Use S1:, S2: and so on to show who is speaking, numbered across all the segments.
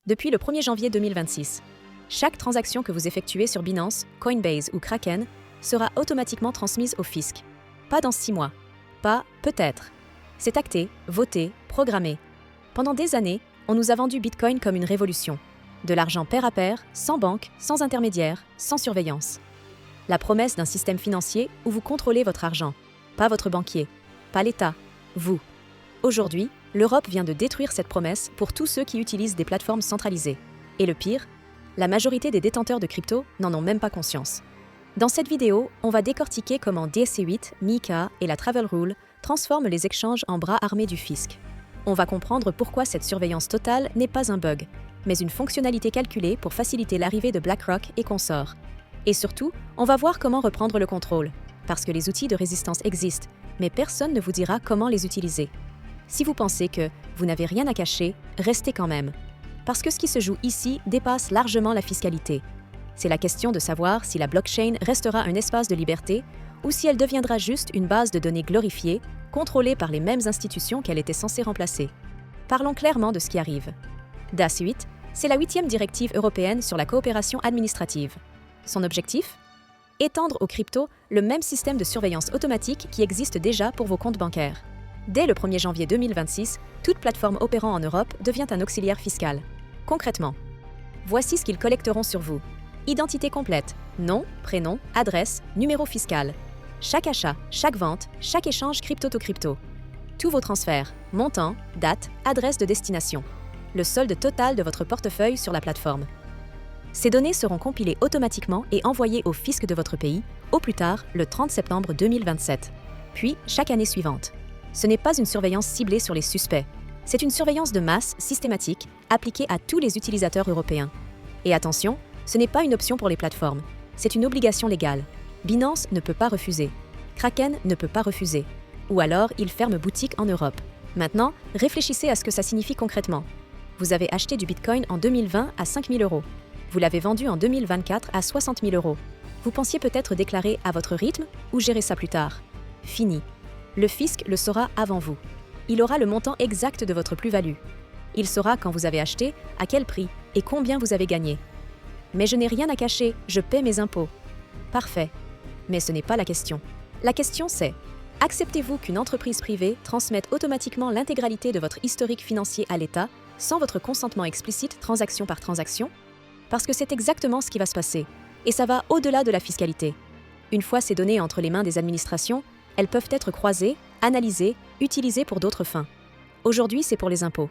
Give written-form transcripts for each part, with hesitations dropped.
S1: Depuis le 1er janvier 2026, chaque transaction que vous effectuez sur Binance, Coinbase ou Kraken sera automatiquement transmise au fisc. Pas dans 6 mois. Pas peut-être. C'est acté, voté, programmé. Pendant des années, on nous a vendu Bitcoin comme une révolution. De l'argent pair à pair, sans banque, sans intermédiaire, sans surveillance. La promesse d'un système financier où vous contrôlez votre argent. Pas votre banquier, pas l'État, vous. Aujourd'hui, l'Europe vient de détruire cette promesse pour tous ceux qui utilisent des plateformes centralisées. Et le pire, la majorité des détenteurs de crypto n'en ont même pas conscience. Dans cette vidéo, on va décortiquer comment DSC8, MiCA et la Travel Rule transforment les échanges en bras armés du fisc. On va comprendre pourquoi cette surveillance totale n'est pas un bug, mais une fonctionnalité calculée pour faciliter l'arrivée de BlackRock et consorts. Et surtout, on va voir comment reprendre le contrôle, parce que les outils de résistance existent, mais personne ne vous dira comment les utiliser. Si vous pensez que vous n'avez rien à cacher, restez quand même. Parce que ce qui se joue ici dépasse largement la fiscalité. C'est la question de savoir si la blockchain restera un espace de liberté ou si elle deviendra juste une base de données glorifiée, contrôlée par les mêmes institutions qu'elle était censée remplacer. Parlons clairement de ce qui arrive. DAS8, c'est la 8e directive européenne sur la coopération administrative. Son objectif ? Étendre aux cryptos le même système de surveillance automatique qui existe déjà pour vos comptes bancaires. Dès le 1er janvier 2026, toute plateforme opérant en Europe devient un auxiliaire fiscal. Concrètement, voici ce qu'ils collecteront sur vous. Identité complète, nom, prénom, adresse, numéro fiscal. Chaque achat, chaque vente, chaque échange crypto-to-crypto. Tous vos transferts, montant, date, adresse de destination. Le solde total de votre portefeuille sur la plateforme. Ces données seront compilées automatiquement et envoyées au fisc de votre pays, au plus tard le 30 septembre 2027, puis chaque année suivante. Ce n'est pas une surveillance ciblée sur les suspects. C'est une surveillance de masse systématique appliquée à tous les utilisateurs européens. Et attention, ce n'est pas une option pour les plateformes. C'est une obligation légale. Binance ne peut pas refuser. Kraken ne peut pas refuser. Ou alors, il ferme boutique en Europe. Maintenant, réfléchissez à ce que ça signifie concrètement. Vous avez acheté du Bitcoin en 2020 à 5 000 €. Vous l'avez vendu en 2024 à 60 000 €. Vous pensiez peut-être déclarer à votre rythme ou gérer ça plus tard. Fini. Le fisc le saura avant vous. Il aura le montant exact de votre plus-value. Il saura quand vous avez acheté, à quel prix et combien vous avez gagné. Mais je n'ai rien à cacher, je paie mes impôts. Parfait. Mais ce n'est pas la question. La question c'est, acceptez-vous qu'une entreprise privée transmette automatiquement l'intégralité de votre historique financier à l'État sans votre consentement explicite transaction par transaction ? Parce que c'est exactement ce qui va se passer. Et ça va au-delà de la fiscalité. Une fois ces données entre les mains des administrations, elles peuvent être croisées, analysées, utilisées pour d'autres fins. Aujourd'hui, c'est pour les impôts.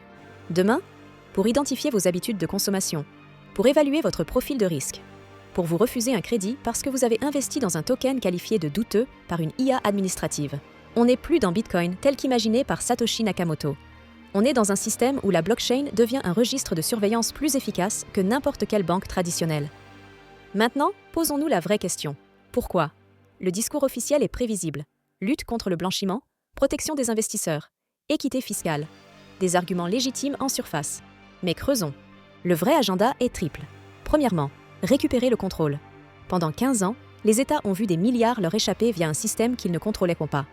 S1: Demain, pour identifier vos habitudes de consommation, pour évaluer votre profil de risque, pour vous refuser un crédit parce que vous avez investi dans un token qualifié de douteux par une IA administrative. On n'est plus dans Bitcoin tel qu'imaginé par Satoshi Nakamoto. On est dans un système où la blockchain devient un registre de surveillance plus efficace que n'importe quelle banque traditionnelle. Maintenant, posons-nous la vraie question. Pourquoi ? Le discours officiel est prévisible. Lutte contre le blanchiment, protection des investisseurs, équité fiscale. Des arguments légitimes en surface. Mais creusons. Le vrai agenda est triple. Premièrement, récupérer le contrôle. Pendant 15 ans, les États ont vu des milliards leur échapper via un système qu'ils ne contrôlaient pas.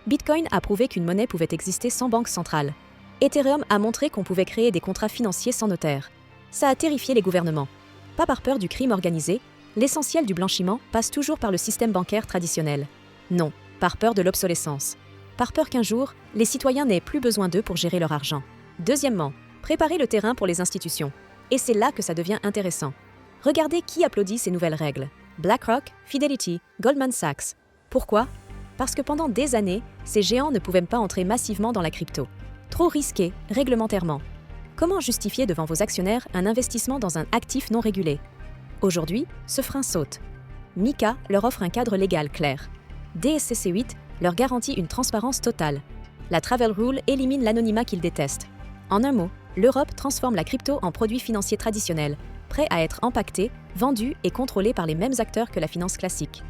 S1: Bitcoin a prouvé qu'une monnaie pouvait exister sans banque centrale. Ethereum a montré qu'on pouvait créer des contrats financiers sans notaire. Ça a terrifié les gouvernements. Pas par peur du crime organisé, l'essentiel du blanchiment passe toujours par le système bancaire traditionnel. Non, par peur de l'obsolescence. Par peur qu'un jour, les citoyens n'aient plus besoin d'eux pour gérer leur argent. Deuxièmement, préparer le terrain pour les institutions. Et c'est là que ça devient intéressant. Regardez qui applaudit ces nouvelles règles. BlackRock, Fidelity, Goldman Sachs. Pourquoi ? Parce que pendant des années, ces géants ne pouvaient pas entrer massivement dans la crypto. Trop risqué, réglementairement. Comment justifier devant vos actionnaires un investissement dans un actif non régulé ? Aujourd'hui, ce frein saute. MiCA leur offre un cadre légal clair. DSCC8 leur garantit une transparence totale. La Travel Rule élimine l'anonymat qu'ils détestent. En un mot, l'Europe transforme la crypto en produit financier traditionnel, prêt à être empaqueté, vendu et contrôlé par les mêmes acteurs que la finance classique.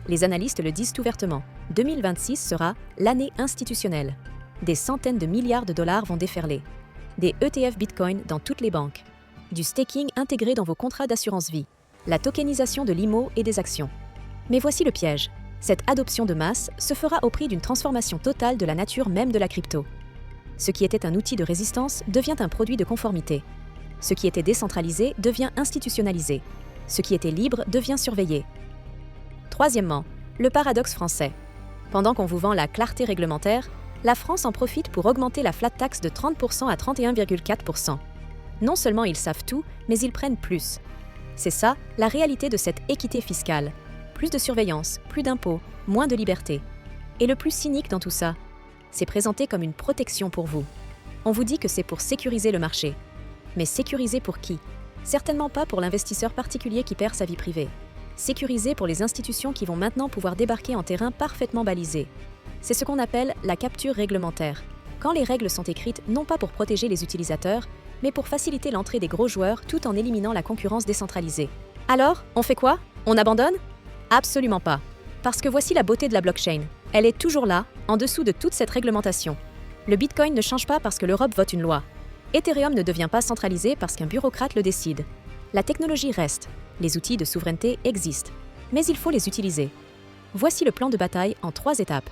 S1: Les analystes le disent ouvertement, 2026 sera l'année institutionnelle. Des centaines de milliards de dollars vont déferler. Des ETF Bitcoin dans toutes les banques. Du staking intégré dans vos contrats d'assurance vie. La tokenisation de l'IMO et des actions. Mais voici le piège. Cette adoption de masse se fera au prix d'une transformation totale de la nature même de la crypto. Ce qui était un outil de résistance devient un produit de conformité. Ce qui était décentralisé devient institutionnalisé. Ce qui était libre devient surveillé. Troisièmement, le paradoxe français. Pendant qu'on vous vend la clarté réglementaire, la France en profite pour augmenter la flat tax de 30% à 31,4%. Non seulement ils savent tout, mais ils prennent plus. C'est ça, la réalité de cette équité fiscale. Plus de surveillance, plus d'impôts, moins de liberté. Et le plus cynique dans tout ça, c'est présenté comme une protection pour vous. On vous dit que c'est pour sécuriser le marché. Mais sécuriser pour qui? Certainement pas pour l'investisseur particulier qui perd sa vie privée. Sécuriser pour les institutions qui vont maintenant pouvoir débarquer en terrain parfaitement balisé. C'est ce qu'on appelle la capture réglementaire. Quand les règles sont écrites non pas pour protéger les utilisateurs, mais pour faciliter l'entrée des gros joueurs tout en éliminant la concurrence décentralisée. Alors, on fait quoi? On abandonne? Absolument pas. Parce que voici la beauté de la blockchain. Elle est toujours là, en dessous de toute cette réglementation. Le Bitcoin ne change pas parce que l'Europe vote une loi. Ethereum ne devient pas centralisé parce qu'un bureaucrate le décide. La technologie reste. Les outils de souveraineté existent. Mais il faut les utiliser. Voici le plan de bataille en 3 étapes.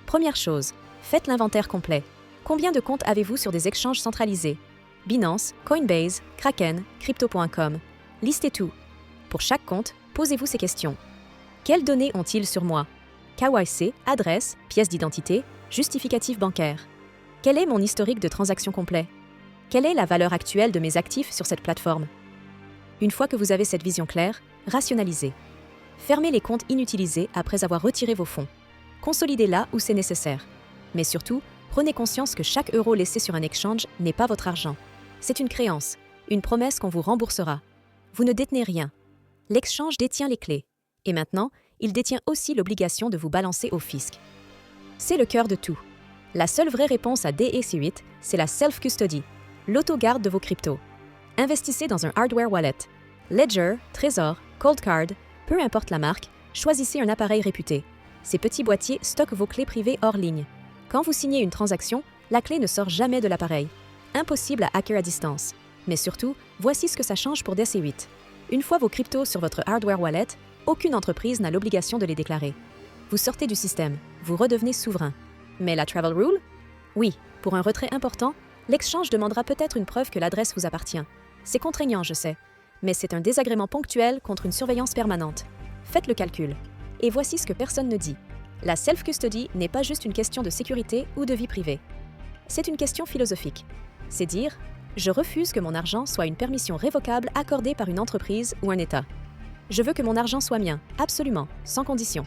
S1: Première chose, faites l'inventaire complet. Combien de comptes avez-vous sur des exchanges centralisés? Binance, Coinbase, Kraken, Crypto.com. Listez tout. Pour chaque compte, posez-vous ces questions. Quelles données ont-ils sur moi? KYC, adresse, pièce d'identité, justificatif bancaire. Quel est mon historique de transactions complet? Quelle est la valeur actuelle de mes actifs sur cette plateforme? Une fois que vous avez cette vision claire, rationalisez. Fermez les comptes inutilisés après avoir retiré vos fonds. Consolidez là où c'est nécessaire. Mais surtout, prenez conscience que chaque euro laissé sur un exchange n'est pas votre argent. C'est une créance, une promesse qu'on vous remboursera. Vous ne détenez rien. L'exchange détient les clés. Et maintenant, il détient aussi l'obligation de vous balancer au fisc. C'est le cœur de tout. La seule vraie réponse à DAC8, c'est la self-custody, l'autogarde de vos cryptos. Investissez dans un hardware wallet. Ledger, Trésor, Coldcard, peu importe la marque, choisissez un appareil réputé. Ces petits boîtiers stockent vos clés privées hors ligne. Quand vous signez une transaction, la clé ne sort jamais de l'appareil. Impossible à hacker à distance. Mais surtout, voici ce que ça change pour DC8. Une fois vos cryptos sur votre hardware wallet, aucune entreprise n'a l'obligation de les déclarer. Vous sortez du système, vous redevenez souverain. Mais la Travel Rule? Oui, pour un retrait important, l'exchange demandera peut-être une preuve que l'adresse vous appartient. C'est contraignant, je sais, mais c'est un désagrément ponctuel contre une surveillance permanente. Faites le calcul. Et voici ce que personne ne dit. La self-custody n'est pas juste une question de sécurité ou de vie privée. C'est une question philosophique. C'est dire « Je refuse que mon argent soit une permission révocable accordée par une entreprise ou un État. Je veux que mon argent soit mien, absolument, sans condition. »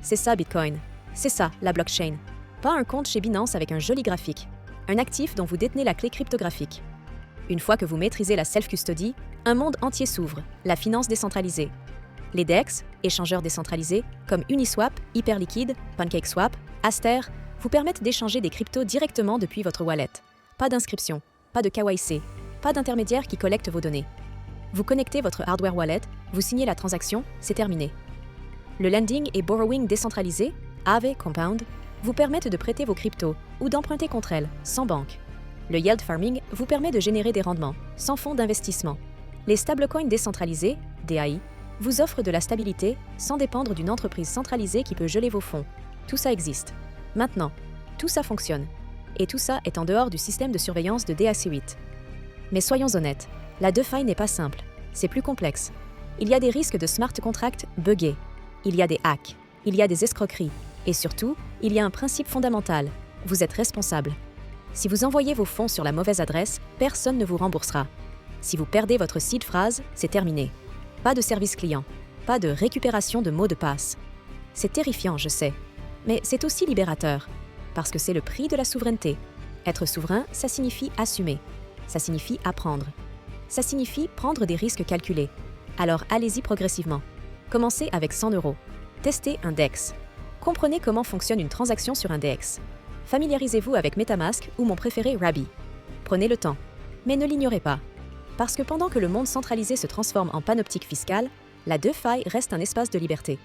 S1: C'est ça Bitcoin. C'est ça, la blockchain. Pas un compte chez Binance avec un joli graphique. Un actif dont vous détenez la clé cryptographique. Une fois que vous maîtrisez la self-custody, un monde entier s'ouvre, la finance décentralisée. Les DEX, échangeurs décentralisés, comme Uniswap, Hyperliquid, PancakeSwap, Aster, vous permettent d'échanger des cryptos directement depuis votre wallet. Pas d'inscription, pas de KYC, pas d'intermédiaire qui collecte vos données. Vous connectez votre hardware wallet, vous signez la transaction, c'est terminé. Le lending et borrowing décentralisé, Aave Compound, vous permettent de prêter vos cryptos ou d'emprunter contre elles, sans banque. Le yield farming vous permet de générer des rendements, sans fonds d'investissement. Les stablecoins décentralisés, DAI, vous offrent de la stabilité sans dépendre d'une entreprise centralisée qui peut geler vos fonds. Tout ça existe. Maintenant, tout ça fonctionne. Et tout ça est en dehors du système de surveillance de DAC8. Mais soyons honnêtes, la DeFi n'est pas simple. C'est plus complexe. Il y a des risques de smart contracts buggés. Il y a des hacks. Il y a des escroqueries. Et surtout, il y a un principe fondamental. Vous êtes responsable. Si vous envoyez vos fonds sur la mauvaise adresse, personne ne vous remboursera. Si vous perdez votre seed phrase, c'est terminé. Pas de service client. Pas de récupération de mots de passe. C'est terrifiant, je sais. Mais c'est aussi libérateur. Parce que c'est le prix de la souveraineté. Être souverain, ça signifie assumer. Ça signifie apprendre. Ça signifie prendre des risques calculés. Alors allez-y progressivement. Commencez avec 100 €. Testez un DEX. Comprenez comment fonctionne une transaction sur un DEX. Familiarisez-vous avec MetaMask ou mon préféré Rabby. Prenez le temps. Mais ne l'ignorez pas. Parce que pendant que le monde centralisé se transforme en panoptique fiscale, la DeFi reste un espace de liberté.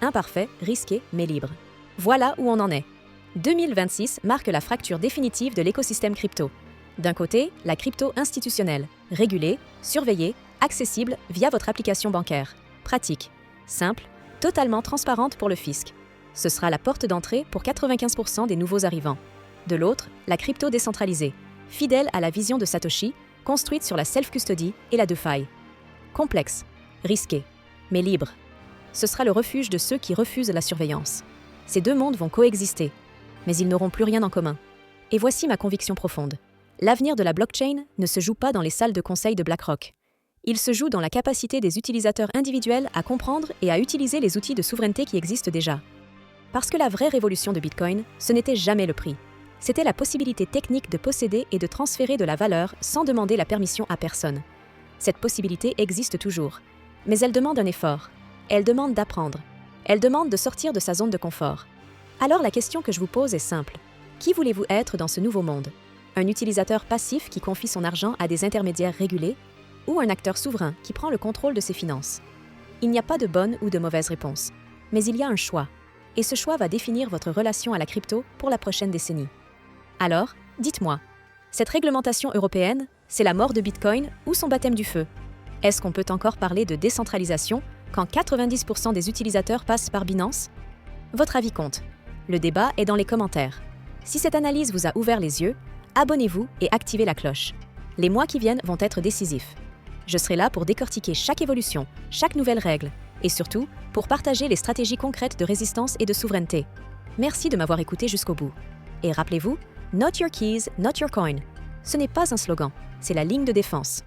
S1: Imparfait, risqué, mais libre. Voilà où on en est. 2026 marque la fracture définitive de l'écosystème crypto. D'un côté, la crypto institutionnelle, régulée, surveillée, accessible via votre application bancaire. Pratique, simple, totalement transparente pour le fisc. Ce sera la porte d'entrée pour 95% des nouveaux arrivants. De l'autre, la crypto décentralisée, fidèle à la vision de Satoshi, construite sur la self-custody et la DeFi. Complexe, risqué, mais libre. Ce sera le refuge de ceux qui refusent la surveillance. Ces deux mondes vont coexister, mais ils n'auront plus rien en commun. Et voici ma conviction profonde. L'avenir de la blockchain ne se joue pas dans les salles de conseil de BlackRock. Il se joue dans la capacité des utilisateurs individuels à comprendre et à utiliser les outils de souveraineté qui existent déjà. Parce que la vraie révolution de Bitcoin, ce n'était jamais le prix. C'était la possibilité technique de posséder et de transférer de la valeur sans demander la permission à personne. Cette possibilité existe toujours. Mais elle demande un effort. Elle demande d'apprendre. Elle demande de sortir de sa zone de confort. Alors la question que je vous pose est simple. Qui voulez-vous être dans ce nouveau monde ? Un utilisateur passif qui confie son argent à des intermédiaires régulés ou un acteur souverain qui prend le contrôle de ses finances? Il n'y a pas de bonne ou de mauvaise réponse, mais il y a un choix. Et ce choix va définir votre relation à la crypto pour la prochaine décennie. Alors, dites-moi, cette réglementation européenne, c'est la mort de Bitcoin ou son baptême du feu? Est-ce qu'on peut encore parler de décentralisation quand 90% des utilisateurs passent par Binance? Votre avis compte. Le débat est dans les commentaires. Si cette analyse vous a ouvert les yeux, abonnez-vous et activez la cloche. Les mois qui viennent vont être décisifs. Je serai là pour décortiquer chaque évolution, chaque nouvelle règle, et surtout pour partager les stratégies concrètes de résistance et de souveraineté. Merci de m'avoir écouté jusqu'au bout. Et rappelez-vous, Not your keys, not your coin. Ce n'est pas un slogan, c'est la ligne de défense.